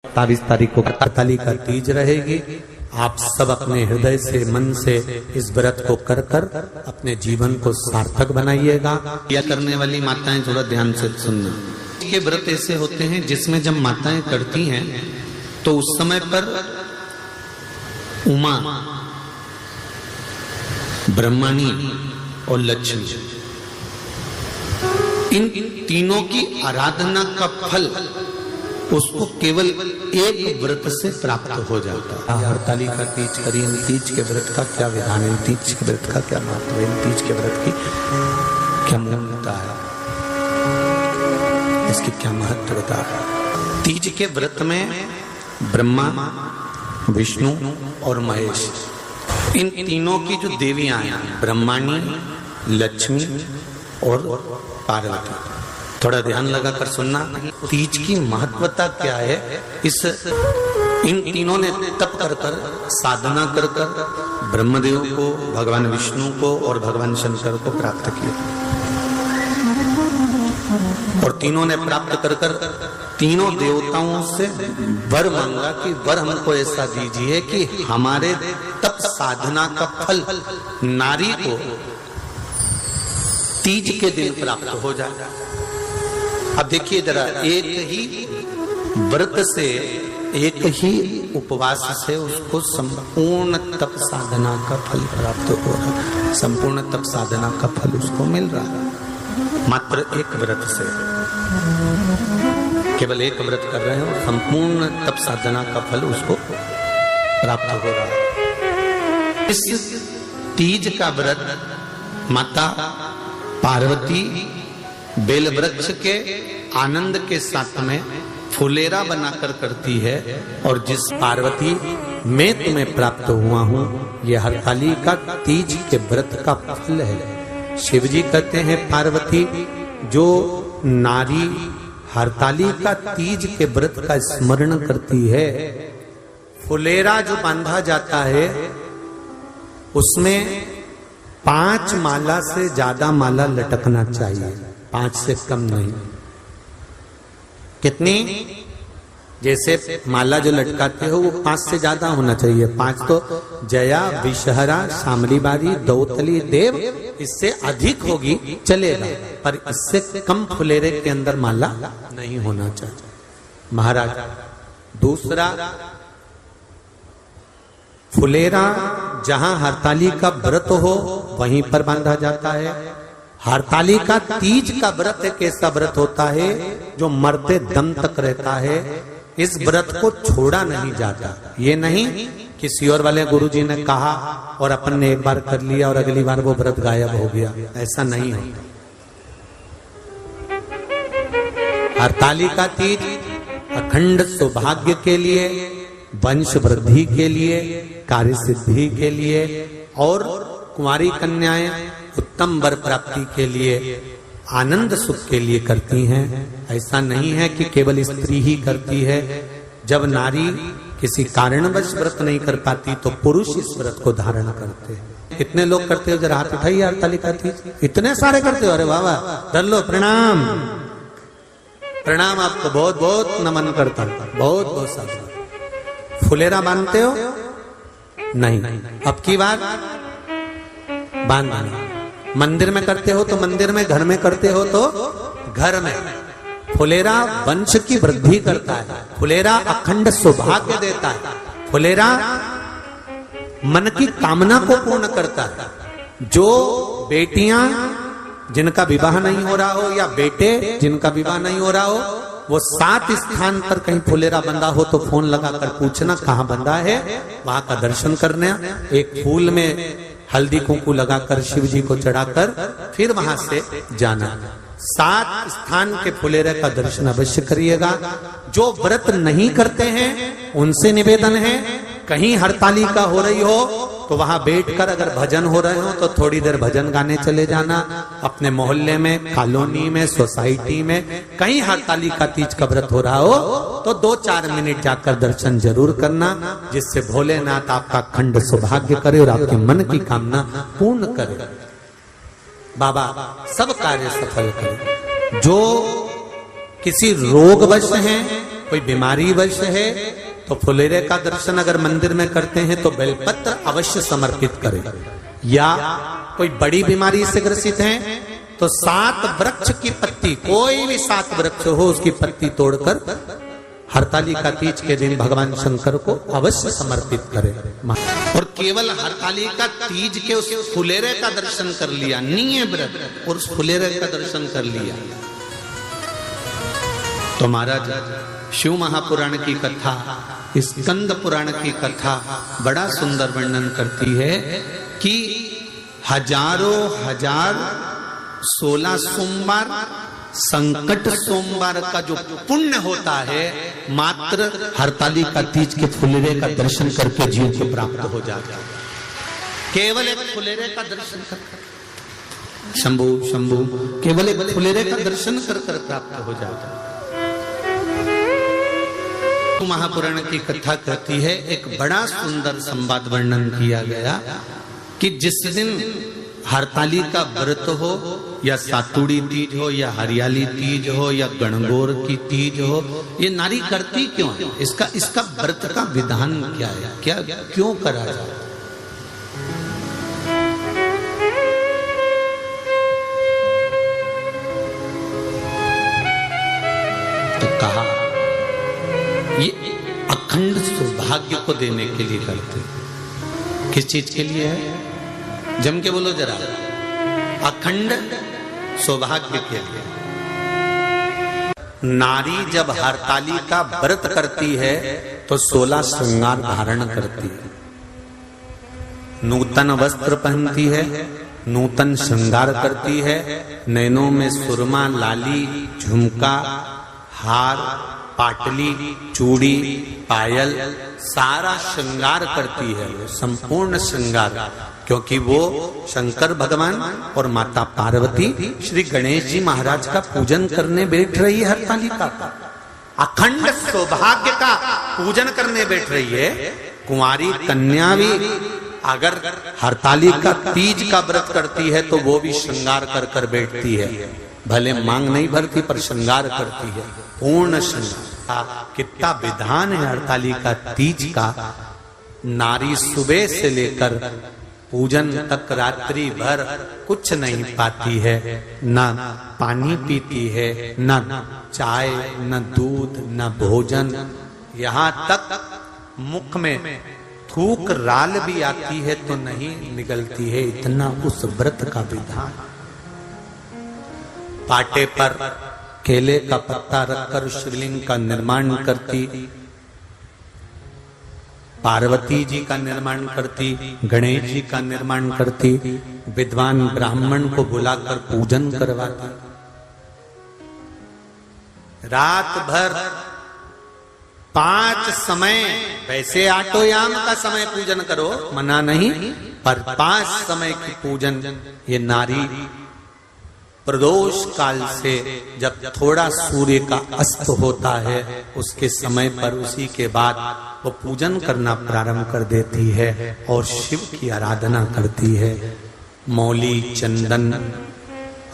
27 तारीख को हरताली का तीज रहेगी। आप सब अपने हृदय से मन से इस व्रत को कर कर अपने जीवन को सार्थक बनाइएगा। यह करने वाली माताएं थोड़ा ध्यान से सुनना। ये व्रत ऐसे होते हैं जिसमें जब माताएं करती हैं तो उस समय पर उमा, ब्रह्मणी और लक्ष्मी, इन तीनों की आराधना का फल उसको केवल एक व्रत से प्राप्त हो जाता है। हरताली का तीज करिए। तीज के व्रत का क्या विधान है, तीज के व्रत का क्या महत्व है, तीज के व्रत की क्या मूल्यता है, इसकी क्या महत्वता है। तीज के व्रत में ब्रह्मा, विष्णु और महेश, इन तीनों की जो देवियां हैं, ब्रह्माणी, लक्ष्मी और पार्वती, थोड़ा ध्यान लगाकर सुनना। तीज की महत्वता क्या है, इन तीनों ने तप कर कर, साधना कर कर ब्रह्मदेव को, भगवान विष्णु को और भगवान शंकर को प्राप्त किया, और तीनों ने प्राप्त कर कर तीनों देवताओं से वर मांगा कि वर हमको ऐसा दीजिए कि हमारे तप साधना का फल नारी को तीज के दिन प्राप्त हो जाए। अब देखिए जरा, एक ही व्रत से, एक ही उपवास से उसको संपूर्ण तप साधना का फल प्राप्त हो रहा है। संपूर्ण तप साधना का फल उसको मिल रहा है मात्र एक व्रत से। केवल एक व्रत कर रहे हो, संपूर्ण तप साधना का फल उसको प्राप्त हो रहा है। इस तीज का व्रत माता पार्वती बेल वृक्ष के आनंद के साथ में फुलेरा बनाकर करती है, और जिस पार्वती मैं तुम्हें प्राप्त हुआ हूँ, ये हरताली का तीज के व्रत का फल है। शिव जी कहते हैं पार्वती, जो नारी हरताली का तीज के व्रत का स्मरण करती है, फुलेरा जो बांधा जाता है उसमें 5 माला से ज्यादा माला लटकना चाहिए, 5 से कम नहीं। कितनी? जैसे माला जो लटकाते हो वो 5 से ज्यादा होना चाहिए। 5 तो जया, विषहरा, शामली बारी, दौतली, देव, इससे अधिक होगी चलेगा, पर इससे कम फुलेरे के अंदर माला नहीं होना चाहिए महाराज। दूसरा, फुलेरा जहां हरताली का व्रत हो वहीं पर बांधा जाता है। हरताली का तीज का व्रत एक ऐसा व्रत होता है जो मरते दम तक रहता है। इस व्रत को छोड़ा नहीं जाता। ये नहीं किसी और वाले गुरुजी ने कहा और अपन ने एक बार कर लिया और अगली बार वो व्रत गायब हो गया, ऐसा नहीं होता। हरताली का तीज अखंड सौभाग्य के लिए, वंश वृद्धि के लिए, कार्य सिद्धि के लिए और कुंवारी कन्याएं उत्तम वर प्राप्ति के लिए, आनंद सुख के लिए करती हैं। ऐसा नहीं है कि केवल स्त्री ही करती है। जब नारी किसी कारणवश व्रत नहीं कर पाती तो पुरुष इस व्रत को धारण करते हैं। कितने लोग करते हो, जरा हाथ उठाइए। हरताली का तीज इतने सारे करते हो, अरे वाह वाह, धर लो, प्रणाम प्रणाम, आपको बहुत बहुत नमन करता हूं, बहुत बहुत सारा। फुलेरा बांधते हो? नहीं, अब की बार बांधना। मंदिर में करते हो तो मंदिर में, घर में करते हो तो घर में। फुलेरा वंश की वृद्धि करता है, फुलेरा अखंड सौभाग्य देता है, फुलेरा मन की कामना को पूर्ण करता है। जो बेटियां जिनका विवाह नहीं हो रहा हो या बेटे जिनका विवाह नहीं हो रहा हो, वो 7 स्थान पर कहीं फुलेरा बंधा हो तो फोन लगाकर पूछना कहाँ बंधा है, वहां का दर्शन करना। एक फूल में हल्दी कुंकू लगाकर शिव जी को चढ़ाकर फिर वहां से जाना। 7 स्थान के फुलेरे का दर्शन अवश्य करिएगा। जो व्रत नहीं करते हैं उनसे निवेदन है, कहीं हरताली का हो रही हो तो वहां बैठकर अगर भजन हो रहे हो तो थोड़ी देर भजन गाने चले जाना। अपने मोहल्ले में, कॉलोनी में, सोसाइटी में कहीं हरताली का तीज का व्रत हो रहा हो तो 2-4 मिनट जाकर दर्शन जरूर करना, जिससे भोलेनाथ आपका अखंड सौभाग्य करे और आपके मन की कामना पूर्ण करे। बाबा सब कार्य सफल करे। जो किसी रोगवश हैं कोई बीमारी वश है तो फुलेरे का दर्शन अगर मंदिर में करते हैं तो बेलपत्र अवश्य समर्पित करें। या कोई बड़ी बीमारी से ग्रसित है तो 7 वृक्ष की पत्ती, कोई भी 7 वृक्ष हो उसकी पत्ती तोड़कर हरतालिका तीज के दिन भगवान शंकर को अवश्य समर्पित करें। और केवल हरतालिका तीज के उस फुलेरे का दर्शन कर लिया, नहीं व्रत, और उस फुलेरे का दर्शन कर लिया तो महाराज शिव महापुराण की कथा, स्कंद पुराण की कथा बड़ा सुंदर वर्णन करती है कि हजारों हजार 16 सोमवार संकट सोमवार का जो पुण्य होता है मात्र हरतालिका तीज के फुलेरे का दर्शन करके जीव को प्राप्त हो जाता है। केवल एक फुलेरे का दर्शन कर, शंभु शंभु, केवल एक फुलेरे का दर्शन कर प्राप्त हो जाता है। महापुराण की कथा कहती है, एक बड़ा सुंदर संवाद वर्णन किया गया कि जिस दिन हरतालिका व्रत हो या सातुड़ी तीज हो या हरियाली तीज हो या गणगौर की तीज हो, ये नारी करती क्यों है? इसका व्रत का विधान क्या है, क्या क्यों करा जाए? तो कहा ये अखंड सौभाग्य को देने के लिए करते। किस चीज के लिए है? जम के बोलो जरा। अखंड सौभाग्य के लिए। नारी जब हरतालिका व्रत करती है तो 16 श्रृंगार धारण करती है, नूतन वस्त्र पहनती है, नूतन श्रृंगार करती है, नैनों में सुरमा, लाली, झुमका, हार, पाटली, चूड़ी, पायल, सारा श्रृंगार करती है, संपूर्ण श्रृंगार, क्योंकि वो शंकर भगवान और माता पार्वती श्री गणेश जी महाराज का पूजन करने बैठ रही है। हरतालिका का अखंड सौभाग्य का पूजन करने बैठ रही है। कुंवारी कन्या भी अगर हरतालिका तीज का व्रत करती है तो वो भी श्रृंगार कर बैठती है, भले मांग नहीं भरती पर श्रृंगार करती है, पूर्ण श्रृंगार। कितना विधान है हरतालिका तीज का। नारी सुबह से लेकर पूजन तक रात्रि भर कुछ नहीं पाती है, न पानी पीती है, न चाय, न दूध, न भोजन, यहाँ तक मुख में थूक राल भी आती है तो नहीं निकलती है, इतना उस व्रत का विधान। पाटे पर केले का पत्ता रखकर शिवलिंग का निर्माण करती, पार्वती जी का निर्माण करती, गणेश जी का निर्माण करती, विद्वान ब्राह्मण को बुलाकर पूजन करवाती, रात भर 5 समय, वैसे आटोयाम का समय पूजन करो, मना नहीं, पर 5 समय की पूजन ये नारी प्रदोष काल से जब थोड़ा सूर्य का अस्त होता है उसके समय पर, उसी के बाद वो पूजन करना प्रारंभ कर देती है और शिव की आराधना करती है। मौली, चंदन,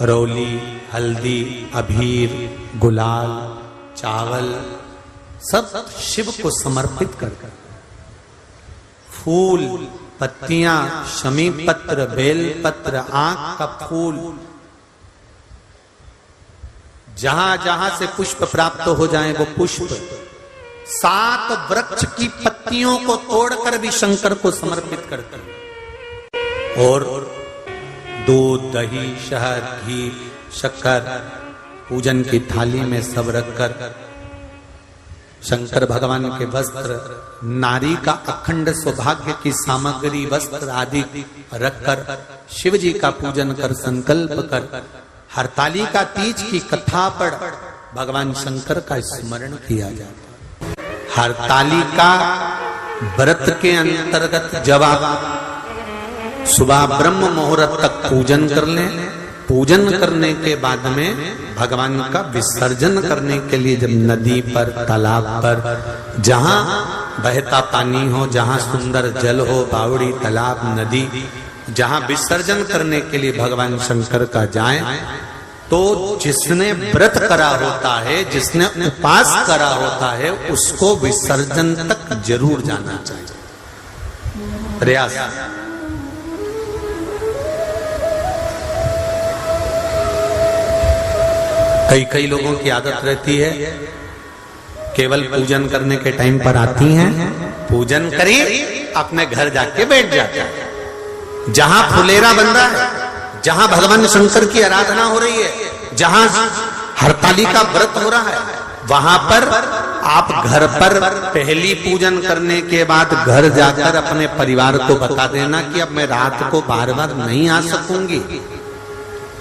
रौली, हल्दी, अबीर, गुलाल, चावल सब शिव को समर्पित कर, फूल, पत्तियां, शमी पत्र, बेल पत्र, आंख का फूल, जहां जहां से पुष्प प्राप्त हो जाए वो पुष्प, 7 वृक्ष की पत्तियों को तोड़कर भी शंकर को समर्पित करते हैं। और दूध, दही, शहद, घी, शक्कर पूजन की थाली में सब रखकर शंकर भगवान के वस्त्र, नारी का अखंड सौभाग्य की सामग्री, वस्त्र आदि रखकर शिव जी का पूजन कर संकल्प कर हरतालिका तीज की कथा पढ़ भगवान शंकर का स्मरण किया जाता है। हरतालिका व्रत के अंतर्गत जब आप सुबह ब्रह्म मुहूर्त तक पूजन कर लें, पूजन करने के बाद में भगवान का विसर्जन करने के लिए जब नदी पर, तालाब पर, जहां बहता पानी हो, जहां सुंदर जल हो, बावड़ी, तालाब, नदी, जहां विसर्जन करने के लिए भगवान शंकर का जाएं तो जिसने व्रत करा होता है, जिसने उपास करा होता है, उसको विसर्जन तक जरूर जाना चाहिए। प्रयास। कई लोगों की आदत रहती है, केवल पूजन करने के टाइम पर आती हैं, पूजन करी, अपने घर जाके बैठ जाते हैं। जहां फुलेरा बन रहा है, जहां भगवान शंकर की आराधना हो रही है, जहां हरताली का व्रत हो रहा है, वहां पर आप घर पर पहली पूजन करने के बाद घर जाकर अपने परिवार को बता देना कि अब मैं रात को बार बार नहीं आ सकूंगी,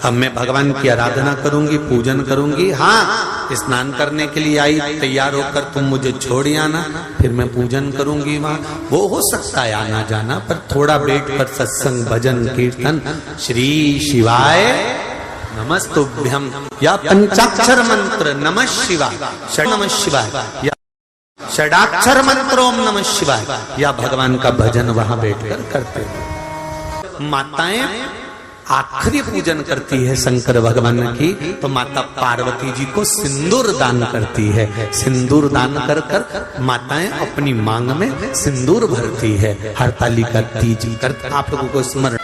अब मैं भगवान की आराधना करूंगी, पूजन करूंगी। हाँ, स्नान करने के लिए आई, तैयार होकर तुम मुझे छोड़ आना, फिर मैं पूजन करूंगी वहां। वो हो सकता है आना जाना, पर थोड़ा बैठ कर सत्संग, भजन, कीर्तन, श्री शिवाय नमस्तुभ्यम या पंचाक्षर मंत्र नमः शिवाय, नमः शिवाय या षडाक्षर मंत्र ओम नमः शिवाय या भगवान का भजन वहां बैठकर करते हैं। माताएं आखिरी पूजन करती है शंकर भगवान की, तो माता पार्वती जी को सिंदूर दान करती है। सिंदूर दान कर कर माताएं अपनी मांग में सिंदूर भरती है। हरतालिका तीज कर आप लोगों को स्मरण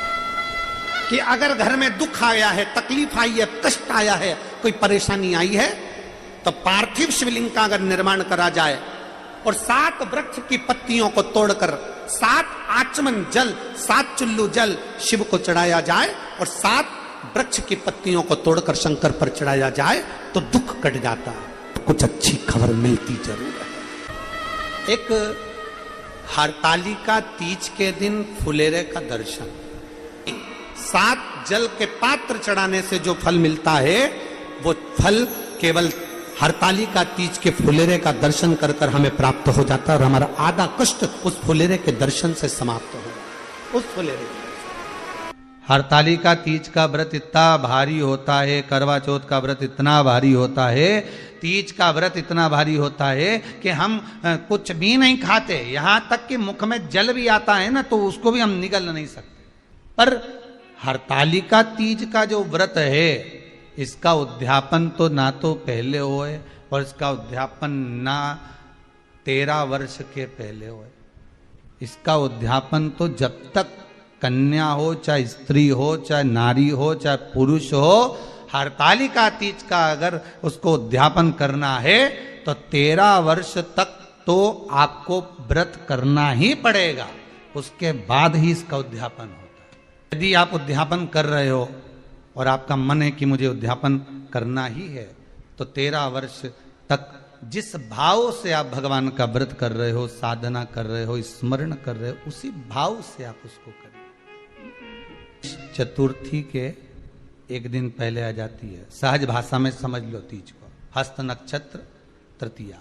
कि अगर घर में दुख आया है, तकलीफ आई है, कष्ट आया है, कोई परेशानी आई है, तो पार्थिव शिवलिंग का अगर निर्माण करा जाए और 7 वृक्ष की पत्तियों को तोड़कर 7 आचमन जल, 7 चुल्लू जल शिव को चढ़ाया जाए और 7 वृक्ष की पत्तियों को तोड़कर शंकर पर चढ़ाया जाए तो दुख कट जाता है, कुछ अच्छी खबर मिलती जरूर है। एक हरतालिका तीज के दिन फुलेरे का दर्शन, 7 जल के पात्र चढ़ाने से जो फल मिलता है, वो फल केवल हरतालिका तीज के फुलेरे का दर्शन कर कर हमें प्राप्त हो जाता है और हमारा आधा कष्ट उस फुलेरे के दर्शन से समाप्त हो। उस फुलेरे हरतालिका तीज का व्रत इतना भारी होता है, करवा चौथ का व्रत इतना भारी होता है, तीज का व्रत इतना भारी होता है कि हम कुछ भी नहीं खाते, यहां तक कि मुख में जल भी आता है ना, तो उसको भी हम निगल नहीं सकते। पर हरतालिका तीज का जो व्रत है, इसका उद्यापन तो ना तो पहले होए और इसका उद्यापन ना 13 वर्ष के पहले होए। इसका उद्यापन तो जब तक कन्या हो, चाहे स्त्री हो, चाहे नारी हो, चाहे पुरुष हो, हरतालिका तीज का अगर उसको उद्यापन करना है तो 13 वर्ष तक तो आपको व्रत करना ही पड़ेगा, उसके बाद ही इसका उद्यापन होता है। यदि आप उद्यापन कर रहे हो और आपका मन है कि मुझे उद्यापन करना ही है, तो 13 वर्ष तक जिस भाव से आप भगवान का व्रत कर रहे हो, साधना कर रहे हो, स्मरण कर रहे हो, उसी भाव से आप उसको करें। चतुर्थी के एक दिन पहले आ जाती है, सहज भाषा में समझ लो तीज को, हस्त नक्षत्र तृतीया।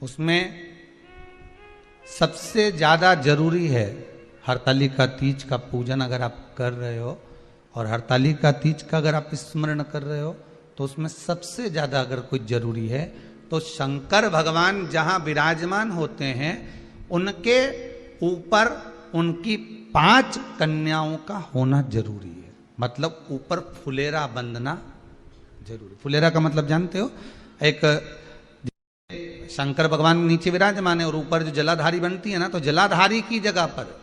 उसमें सबसे ज्यादा जरूरी है हरतालिका तीज का पूजन अगर आप कर रहे हो और हरतालिका तीज का अगर आप स्मरण कर रहे हो, तो उसमें सबसे ज्यादा अगर कोई जरूरी है तो शंकर भगवान जहां विराजमान होते हैं उनके ऊपर उनकी 5 कन्याओं का होना जरूरी है। मतलब ऊपर फुलेरा बंधना जरूरी। फुलेरा का मतलब जानते हो, एक शंकर भगवान नीचे विराजमान है और ऊपर जो जलाधारी बनती है ना, तो जलाधारी की जगह पर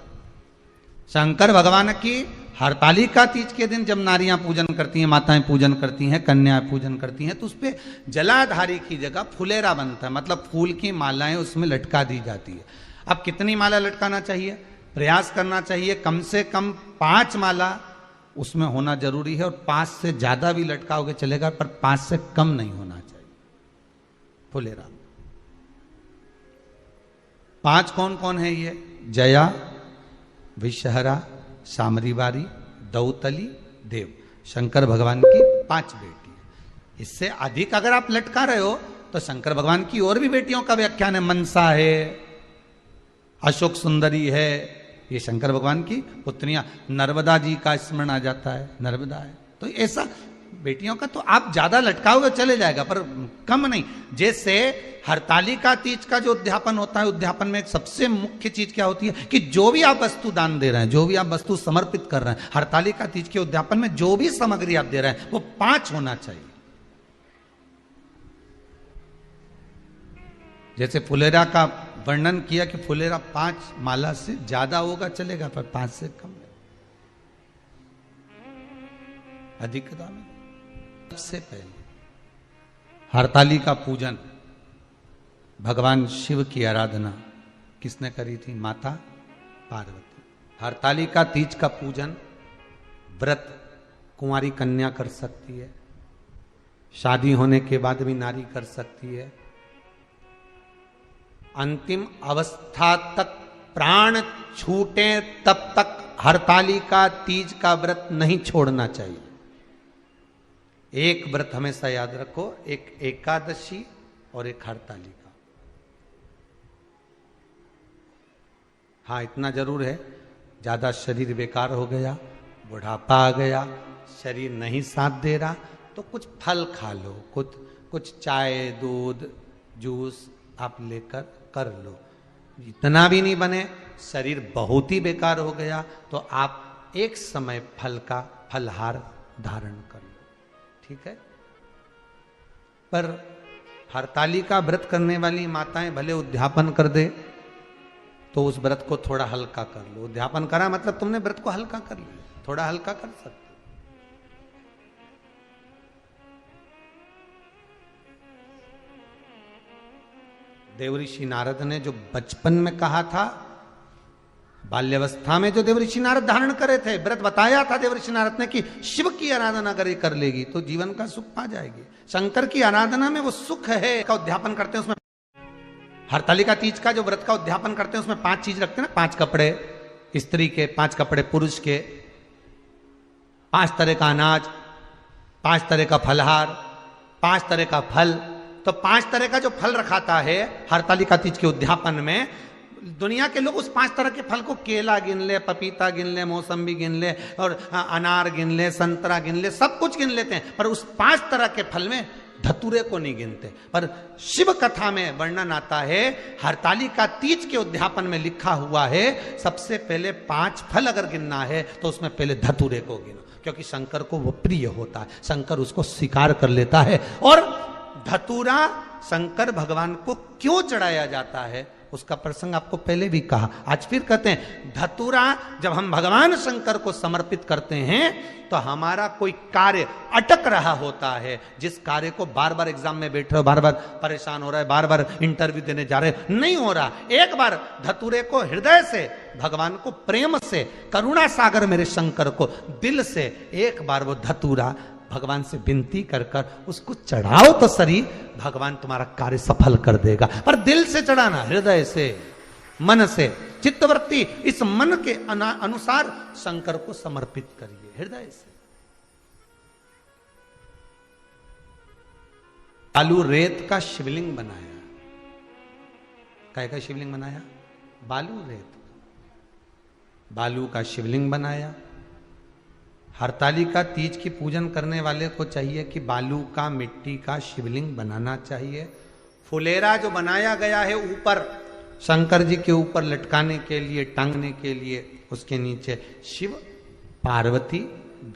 शंकर भगवान की हरतालिका तीज के दिन जब नारियां पूजन करती हैं, माताएं पूजन करती हैं, कन्याएं पूजन करती हैं, तो उस पर जलाधारी की जगह फुलेरा बनता है। मतलब फूल की मालाएं उसमें लटका दी जाती है। अब कितनी माला लटकाना चाहिए? प्रयास करना चाहिए कम से कम 5 माला उसमें होना जरूरी है, और 5 से ज्यादा भी लटकाओगे चलेगा, पर 5 से कम नहीं होना चाहिए फुलेरा। 5 कौन कौन है ये? जया, विषहरा, सामरीवारी, दौतली, देव। शंकर भगवान की 5 बेटी। इससे अधिक अगर आप लटका रहे हो तो शंकर भगवान की और भी बेटियों का व्याख्यान है। मनसा है, अशोक सुंदरी है, ये शंकर भगवान की पुत्रियां। नर्मदा जी का स्मरण आ जाता है, नर्मदा है। तो ऐसा बेटियों का तो आप ज्यादा लटकाओगे चले जाएगा, पर कम नहीं। जैसे हरतालिका तीज का जो उद्यापन होता है, उद्यापन में सबसे मुख्य चीज क्या होती है कि जो भी आप वस्तु दान दे रहे हैं, जो भी आप वस्तु समर्पित कर रहे हैं, हरतालिका तीज के उद्यापन में जो भी सामग्री आप दे रहे हैं वो 5 होना चाहिए। जैसे फुलेरा का वर्णन किया कि फुलेरा 5 माला से ज्यादा होगा चलेगा, पर 5 से कम नहीं। अधिकता में सबसे पहले हरतालिका पूजन, भगवान शिव की आराधना किसने करी थी? माता पार्वती। हरतालिका तीज का पूजन व्रत कुंवारी कन्या कर सकती है, शादी होने के बाद भी नारी कर सकती है। अंतिम अवस्था तक प्राण छूटे तब तक हरतालिका तीज का व्रत नहीं छोड़ना चाहिए। एक व्रत हमेशा याद रखो, एक एकादशी और एक हरतालिका। हाँ, इतना जरूर है, ज्यादा शरीर बेकार हो गया, बुढ़ापा आ गया, शरीर नहीं साथ दे रहा, तो कुछ फल खा लो, कुछ चाय दूध जूस आप लेकर कर लो। इतना भी नहीं बने, शरीर बहुत ही बेकार हो गया, तो आप एक समय फल का फलहार धारण कर लो, ठीक है। पर हरतालिका व्रत करने वाली माताएं भले उद्यापन कर दे तो उस व्रत को थोड़ा हल्का कर लो। उद्यापन करा मतलब तुमने व्रत को हल्का कर लिया, थोड़ा हल्का कर सकते। देवऋषि नारद ने जो बचपन में कहा था, बाल्यावस्था में जो देवऋषि नारद धारण करे थे, व्रत बताया था देवऋषि नारद ने कि शिव की आराधना करे कर लेगी तो जीवन का सुख पा जाएगी। शंकर की आराधना में वो सुख है का उद्यापन करते हैं। उसमें हरतालिका तीज का जो व्रत का उद्यापन करते हैं उसमें 5 चीज रखते हैं ना, 5 कपड़े स्त्री के, 5 कपड़े पुरुष के, 5 तरह का अनाज, 5 तरह का फलहार, 5 तरह का फल। तो 5 तरह का जो फल रखाता है हरतालिका तीज के उद्यापन में, दुनिया के लोग उस 5 तरह के फल को केला गिन ले, पपीता गिन ले, मौसम्बी गिन ले और अनार गिन ले, संतरा गिन ले, सब कुछ गिन लेते हैं, पर उस 5 तरह के फल में धतूरे को नहीं गिनते। पर शिव कथा में वर्णन आता है, हरतालिका तीज के उद्यापन में लिखा हुआ है सबसे पहले 5 फल अगर गिनना है तो उसमें पहले धतूरे को गिनो, क्योंकि शंकर को वो प्रिय होता है, शंकर उसको स्वीकार कर लेता है। और धतूरा शंकर भगवान को क्यों चढ़ाया जाता है उसका प्रसंग आपको पहले भी कहा, आज फिर कहते हैं। धतूरा जब हम भगवान शंकर को समर्पित करते हैं तो हमारा कोई कार्य अटक रहा होता है, जिस कार्य को बार बार एग्जाम में बैठ रहे हो, बार बार परेशान हो रहा है, बार बार इंटरव्यू देने जा रहे हो, नहीं हो रहा, एक बार धतूरे को हृदय से भगवान को प्रेम से, करुणा सागर मेरे शंकर को दिल से एक बार वो धतूरा भगवान से विनती कर कर उसको चढ़ाओ तो सही, भगवान तुम्हारा कार्य सफल कर देगा। पर दिल से चढ़ाना, हृदय से, मन से, चित्तवृत्ति, इस मन के अनुसार शंकर को समर्पित करिए हृदय से। बालू रेत का शिवलिंग बनाया, काय का शिवलिंग बनाया? बालू रेत, बालू का शिवलिंग बनाया। हरतालिका तीज की पूजन करने वाले को चाहिए कि बालू का, मिट्टी का शिवलिंग बनाना चाहिए। फुलेरा जो बनाया गया है ऊपर शंकर जी के ऊपर लटकाने के लिए, टांगने के लिए, उसके नीचे शिव, पार्वती,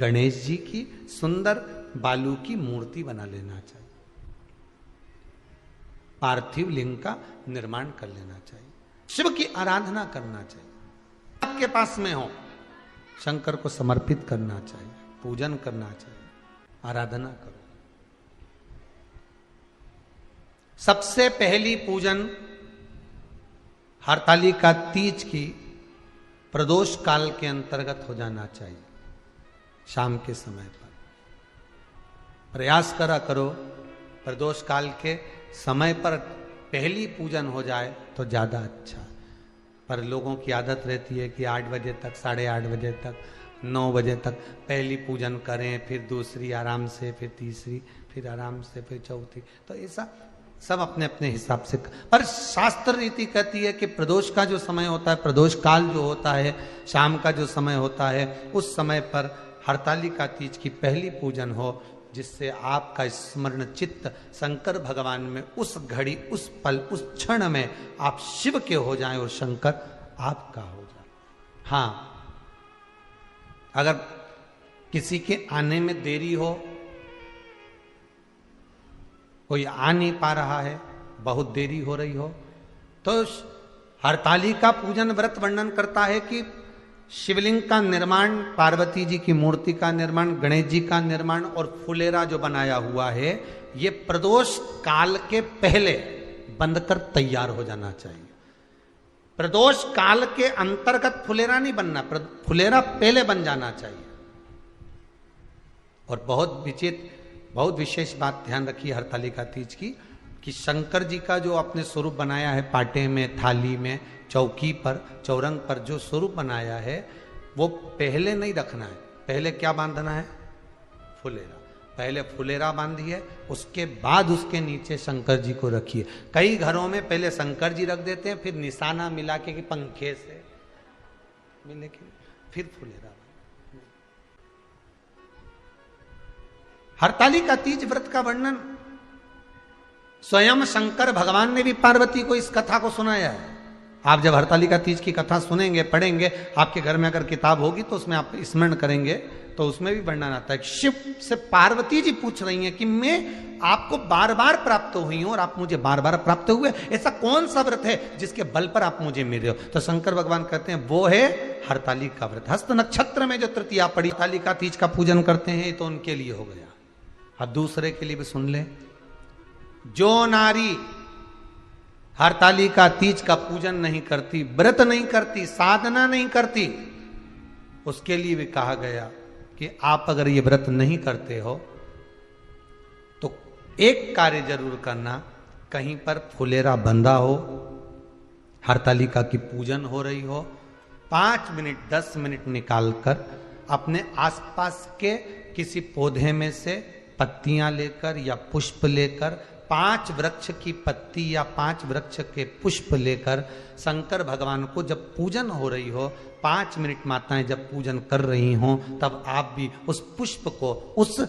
गणेश जी की सुंदर बालू की मूर्ति बना लेना चाहिए, पार्थिव लिंग का निर्माण कर लेना चाहिए, शिव की आराधना करना चाहिए। आपके पास में हो, शंकर को समर्पित करना चाहिए, पूजन करना चाहिए, आराधना करो। सबसे पहली पूजन हरतालिका तीज की प्रदोष काल के अंतर्गत हो जाना चाहिए, शाम के समय पर। प्रयास करा करो प्रदोष काल के समय पर पहली पूजन हो जाए तो ज्यादा अच्छा। पर लोगों की आदत रहती है कि 8 बजे तक, 8:30 बजे तक, 9 बजे तक पहली पूजन करें, फिर दूसरी आराम से, फिर तीसरी, फिर आराम से, फिर चौथी। तो ऐसा सब अपने अपने हिसाब से। पर शास्त्र रीति कहती है कि प्रदोष का जो समय होता है, प्रदोष काल जो होता है, शाम का जो समय होता है, उस समय पर हरतालिका तीज की पहली पूजन हो जिससे आपका स्मरण चित्त शंकर भगवान में उस घड़ी, उस पल, उस क्षण में आप शिव के हो जाएं और शंकर आपका हो जाए। हाँ, अगर किसी के आने में देरी हो, कोई आ नहीं पा रहा है, बहुत देरी हो रही हो, तो हरतालिका पूजन व्रत वर्णन करता है कि शिवलिंग का निर्माण, पार्वती जी की मूर्ति का निर्माण, गणेश जी का निर्माण और फुलेरा जो बनाया हुआ है, ये प्रदोष काल के पहले बंद कर तैयार हो जाना चाहिए। प्रदोष काल के अंतर्गत फुलेरा नहीं बनना, फुलेरा पहले बन जाना चाहिए। और बहुत विशेष बात ध्यान रखिए हरतालिका तीज की, कि शंकर जी का जो आपने स्वरूप बनाया है, पाटे में, थाली में, चौकी पर, चौरंग पर जो स्वरूप बनाया है, वो पहले नहीं रखना है। पहले क्या बांधना है? फुलेरा। पहले फुलेरा बांधिए, उसके बाद उसके नीचे शंकर जी को रखिए। कई घरों में पहले शंकर जी रख देते हैं, फिर निशाना मिला के कि पंखे से मिले के फिर फुलेरा। हरतालिका तीज व्रत का वर्णन स्वयं शंकर भगवान ने भी पार्वती को इस कथा को सुनाया है। आप जब हरतालिका तीज की कथा सुनेंगे, पढ़ेंगे, आपके घर में अगर किताब होगी तो उसमें आप स्मरण करेंगे तो उसमें भी वर्णन आता है। शिव से पार्वती जी पूछ रही हैं कि मैं आपको बार बार प्राप्त हुई हूं और आप मुझे बार बार प्राप्त हुए, ऐसा कौन सा व्रत है जिसके बल पर आप मुझे मिल रहे हो? तो शंकर भगवान कहते हैं वो है हरतालिका व्रत। हस्त नक्षत्र में जो तृतीया पड़ी, हरतालिका तीज का पूजन करते हैं, तो उनके लिए हो गया। अब दूसरे के लिए भी सुन ले। जो नारी हरतालिका तीज का पूजन नहीं करती, व्रत नहीं करती, साधना नहीं करती, उसके लिए भी कहा गया कि आप अगर ये व्रत नहीं करते हो तो एक कार्य जरूर करना, कहीं पर फुलेरा बंधा हो, हरतालिका की पूजन हो रही हो, 5 मिनट 10 मिनट निकालकर अपने आसपास के किसी पौधे में से पत्तियां लेकर या पुष्प लेकर, 5 वृक्ष की पत्ती या 5 वृक्ष के पुष्प लेकर शंकर भगवान को जब पूजन हो रही हो, 5 मिनट माताएं जब पूजन कर रही हों, तब आप भी उस पुष्प को, उस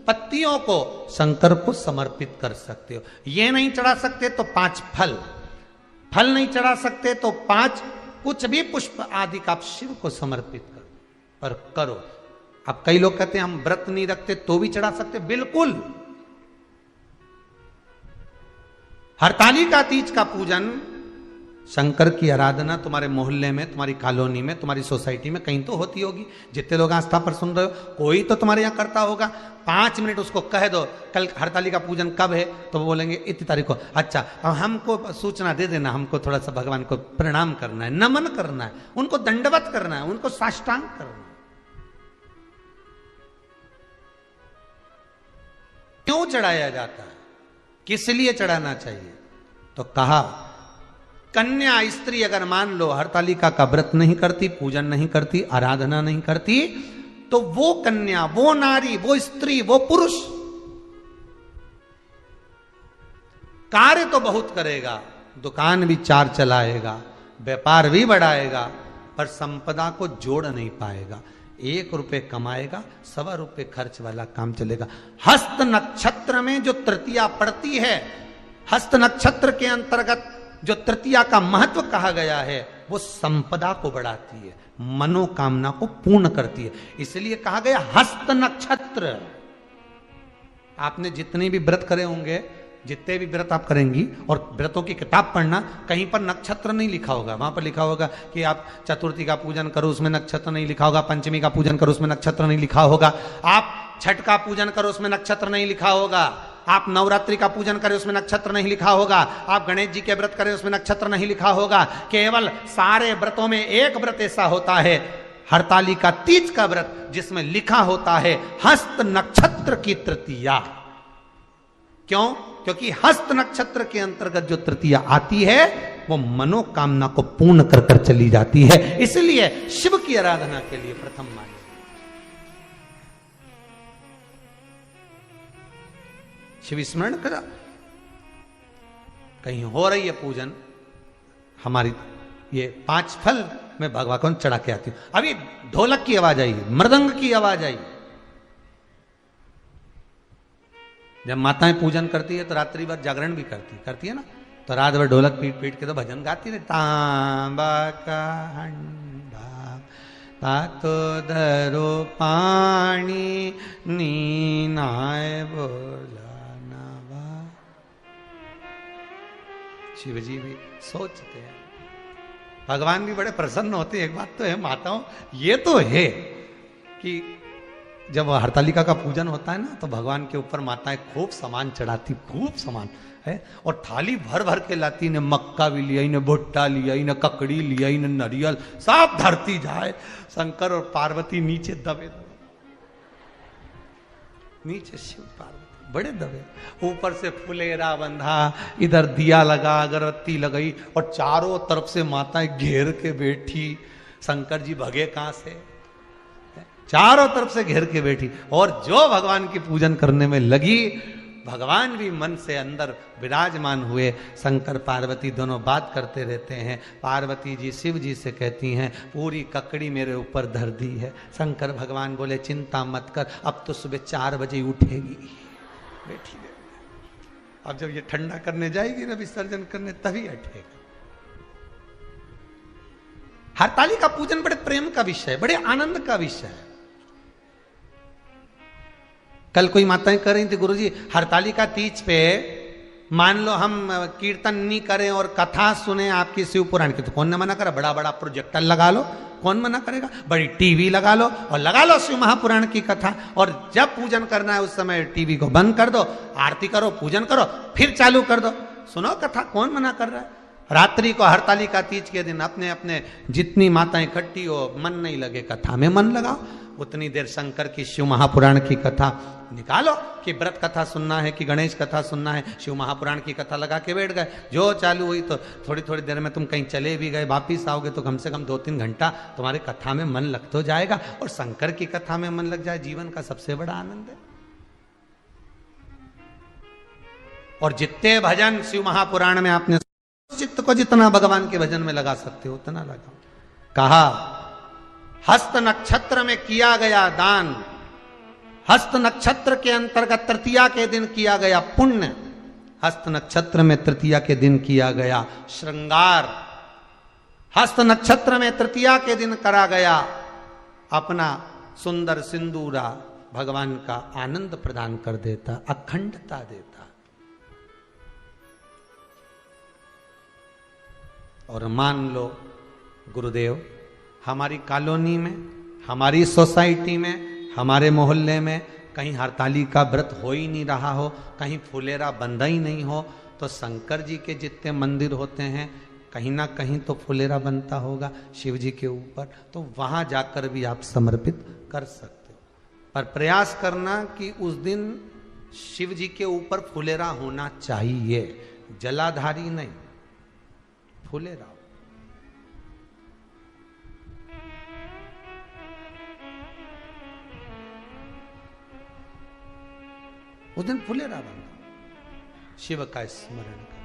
पत्तियों को शंकर को समर्पित कर सकते हो। ये नहीं चढ़ा सकते तो 5 फल नहीं चढ़ा सकते तो 5 कुछ भी पुष्प आदि का आप शिव को समर्पित करो, पर करो। अब कई लोग कहते हैं हम व्रत नहीं रखते तो भी चढ़ा सकते, बिल्कुल। हरतालिका तीज का पूजन, शंकर की आराधना तुम्हारे मोहल्ले में, तुम्हारी कॉलोनी में, तुम्हारी सोसाइटी में कहीं तो होती होगी। जितने लोग आस्था पर सुन रहे हो, कोई तो तुम्हारे यहां करता होगा। 5 मिनट उसको कह दो कल हरतालिका पूजन कब है, तो वो बोलेंगे इतनी तारीख को। अच्छा, अब हमको सूचना दे देना, हमको थोड़ा सा भगवान को प्रणाम करना है, नमन करना है, उनको दंडवत करना है, उनको साष्टांग करना है। क्यों चढ़ाया जाता है, किस लिए चढ़ाना चाहिए? तो कहा कन्या स्त्री अगर मान लो हरतालिका का व्रत नहीं करती, पूजन नहीं करती, आराधना नहीं करती, तो वो कन्या, वो नारी, वो स्त्री, वो पुरुष कार्य तो बहुत करेगा, दुकान भी 4 चलाएगा, व्यापार भी बढ़ाएगा, पर संपदा को जोड़ नहीं पाएगा। 1 रुपए कमाएगा, 1.25 रुपए खर्च वाला काम चलेगा। हस्त नक्षत्र में जो तृतीया पड़ती है, हस्त नक्षत्र के अंतर्गत जो तृतीया का महत्व कहा गया है, वो संपदा को बढ़ाती है, मनोकामना को पूर्ण करती है। इसलिए कहा गया हस्त नक्षत्र। आपने जितने भी व्रत करे होंगे, जितने भी व्रत आप करेंगी, और व्रतों की किताब पढ़ना, कहीं पर नक्षत्र नहीं लिखा होगा। वहां पर लिखा होगा कि आप चतुर्थी का पूजन करो, उसमें नक्षत्र नहीं लिखा होगा। पंचमी का पूजन करो, उसमें नक्षत्र नहीं लिखा होगा। आप छठ का पूजन करो, उसमें नक्षत्र नहीं लिखा होगा। आप नवरात्रि का पूजन करें, उसमें नक्षत्र नहीं लिखा होगा। आप गणेश जी के व्रत करें, उसमें नक्षत्र नहीं लिखा होगा। केवल सारे व्रतों में एक व्रत ऐसा होता है, हरतालिका तीज का व्रत, जिसमें लिखा होता है हस्त नक्षत्र की तृतीया। क्यों? क्योंकि हस्त नक्षत्र के अंतर्गत जो तृतीया आती है, वो मनोकामना को पूर्ण कर कर चली जाती है। इसलिए शिव की आराधना के लिए प्रथम माने। शिव स्मरण करा, कहीं हो रही है पूजन, हमारी ये 5 फल मैं भगवान को चढ़ा के आती हूं। अभी ढोलक की आवाज आई, मृदंग की आवाज आई, जब माताएं पूजन करती है तो रात्रि भर जागरण भी करती है ना, तो रात भर ढोलक पीट पीट के तो भजन गाती रहे, तांबा का हंडा तातो धरो पानी नीनाए बोला नवा। शिव जी भी सोचते हैं, भगवान भी बड़े प्रसन्न होते हैं। एक बात तो है माताओं, ये तो है कि जब हरतालिका का पूजन होता है ना तो भगवान के ऊपर माताएं खूब सामान चढ़ाती, खूब सामान है, और थाली भर भर के लाती, ने मक्का भी लिया, इन्हें भुट्टा लिया, इन्हें ककड़ी लिया, इन्हें नारियल सब धरती जाए। शंकर और पार्वती नीचे दबे दबे, नीचे शिव पार्वती बड़े दबे, ऊपर से फुलेरा बंधा, इधर दिया लगा, अगरबत्ती लगाई, और चारों तरफ से माताएं घेर के बैठी। शंकर जी भगे कहां से, चारों तरफ से घेर के बैठी, और जो भगवान की पूजन करने में लगी, भगवान भी मन से अंदर विराजमान हुए। शंकर पार्वती दोनों बात करते रहते हैं। पार्वती जी शिव जी से कहती हैं, पूरी ककड़ी मेरे ऊपर धर दी है। शंकर भगवान बोले, चिंता मत कर, अब तो सुबह 4 बजे उठेगी, बैठी रहे। अब जब ये ठंडा करने जाएगी ना, विसर्जन करने, तभी उठेगा। हरताली का पूजन बड़े प्रेम का विषय है, बड़े आनंद का विषय है। कल कोई माताएं कह रही थी, गुरुजी हरतालिका तीज पे मान लो हम कीर्तन नहीं करें और कथा सुने आपकी शिव पुराण की, तो कौन ने मना करा? बड़ा बड़ा प्रोजेक्टर लगा लो, कौन मना करेगा? बड़ी टीवी लगा लो और लगा लो शिव महापुराण की कथा, और जब पूजन करना है उस समय टीवी को बंद कर दो, आरती करो, पूजन करो, फिर चालू कर दो, सुनो कथा, कौन मना कर रहा है? रात्रि को हरतालिका तीज के दिन अपने अपने जितनी माताएं इकट्ठी हो, मन नहीं लगे कथा में मन लगाओ, उतनी देर शंकर की शिव महापुराण की कथा निकालो, कि व्रत कथा सुनना है कि गणेश कथा सुनना है, शिव महापुराण की कथा लगा के बैठ गए। जो चालू हुई तो थोड़ी थोड़ी देर में तुम कहीं चले भी गए, वापिस आओगे तो कम से कम 2-3 घंटा तुम्हारे कथा में मन लग तो जाएगा, और शंकर की कथा में मन लग जाए, जीवन का सबसे बड़ा आनंद है। और जितने भजन शिव महापुराण में आपने चित्त को जितना भगवान के भजन में लगा सकते हो उतना लगाओ। कहा हस्त नक्षत्र में किया गया दान, हस्त नक्षत्र के अंतर्गत तृतीया के दिन किया गया पुण्य, हस्त नक्षत्र में तृतीया के दिन किया गया श्रृंगार, हस्त नक्षत्र में तृतीया के दिन करा गया अपना सुंदर सिंदूरा, भगवान का आनंद प्रदान कर देता, अखंडता देता। और मान लो गुरुदेव हमारी कॉलोनी में, हमारी सोसाइटी में, हमारे मोहल्ले में कहीं हरतालिका व्रत हो ही नहीं रहा हो, कहीं फुलेरा बंधा ही नहीं हो, तो शंकर जी के जितने मंदिर होते हैं कहीं ना कहीं तो फुलेरा बनता होगा शिव जी के ऊपर, तो वहां जाकर भी आप समर्पित कर सकते हो। पर प्रयास करना कि उस दिन शिव जी के ऊपर फुलेरा होना चाहिए, जलाधारी नहीं, फुलेरा। उस दिन फुलेरा बंदा, शिव का स्मरण कर,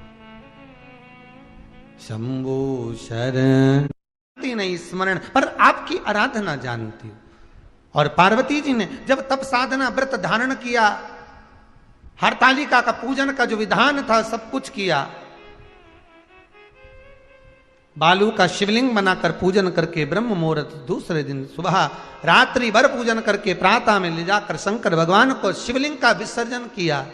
शंभु शरण नहीं स्मरण, पर आपकी आराधना जानती हो। और पार्वती जी ने जब तब साधना व्रत धारण किया, हरतालिका का पूजन का जो विधान था सब कुछ किया, बालू का शिवलिंग बनाकर पूजन करके ब्रह्म मुहूर्त दूसरे दिन सुबह रात्रि भर पूजन करके प्रातः में ले जाकर शंकर भगवान को शिवलिंग का विसर्जन किया।